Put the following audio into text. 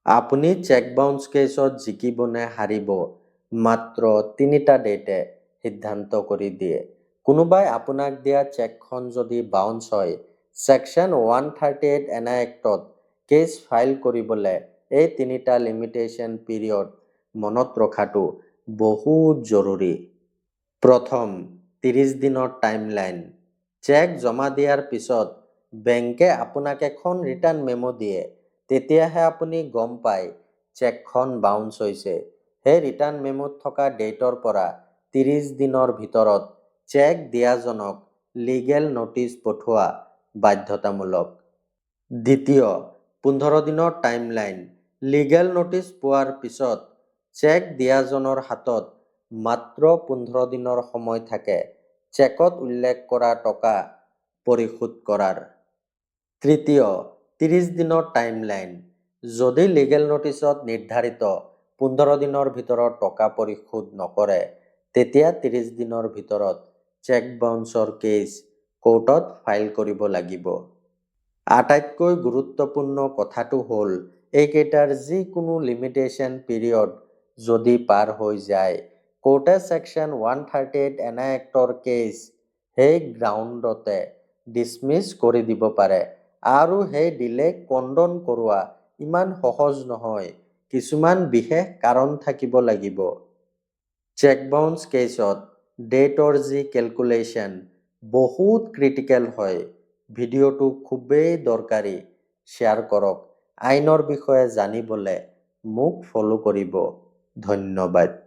আপুনি cheque bounce কেছত জিকিব নে হাৰিব মাত্ৰ 3টা ডেটে সিদ্ধান্ত কৰি দিয়ে। কোনোবাই আপোনাক দিয়া চেকখন যদি বাউন্স হয়, ছেকশ্যন 138 এনা এক্টত কেছ ফাইল কৰিবলৈ এই 3টা লিমিটেশ্যন পিৰিয়ড মনত ৰখাটো বহুত জৰুৰী। প্ৰথম 30 দিনৰ টাইমলাইন। চেক জমা দিয়াৰ পিছত বেংকে আপোনাক এখন ৰিটাৰ্ণ মেমো দিয়ে। তেতিয়াহে আপুনি গম পায় চেকখন বাউন্স হৈছে। সেই ৰিটাৰ্ণ মেমোত থকা ডেটৰ পৰা 30 দিনৰ ভিতৰত চেক দিয়াজনক লিগেল নটিচ পঠোৱা বাধ্যতামূলক। দ্বিতীয় 15 দিনৰ টাইমলাইন। লিগেল নটিচ পোৱাৰ পিছত চেক দিয়াজনৰ হাতত মাত্ৰ 15 দিনৰ সময় থাকে চেকত উল্লেখ কৰা টকা পৰিশোধ কৰাৰ। তৃতীয় 30 দিনৰ টাইমলাইন। যদি লিগেল নটিচত নিৰ্ধাৰিত 15 দিনৰ ভিতৰত টকা পৰিশোধ নকৰে, তেতিয়া 30 দিনৰ ভিতৰত চেক বাউন্সৰ কেছ কোৰ্টত ফাইল কৰিব লাগিব। আটাইতকৈ গুৰুত্বপূৰ্ণ কথাটো হ'ল এইকেইটাৰ যিকোনো লিমিটেশ্যন পিৰিয়ড যদি পাৰ হৈ যায়, কোৰ্টে ছেকশ্যন 138 এনা এক্টৰ কেছ সেই গ্ৰাউণ্ডতে ডিছমিছ কৰি দিব পাৰে। আৰু সেই ডিলেক কণ্ডন কৰোৱা ইমান সহজ নহয়, কিছুমান বিশেষ কাৰণ থাকিব লাগিব। চেক বাউন্স কেছত ডেটৰ যি কেলকুলেশ্যন বহুত ক্ৰিটিকেল হয়। ভিডিঅ'টো খুবেই দৰকাৰী। শ্বেয়াৰ কৰক। আইনৰ বিষয়ে জানিবলৈ মোক ফ'ল' কৰিব। ধন্যবাদ।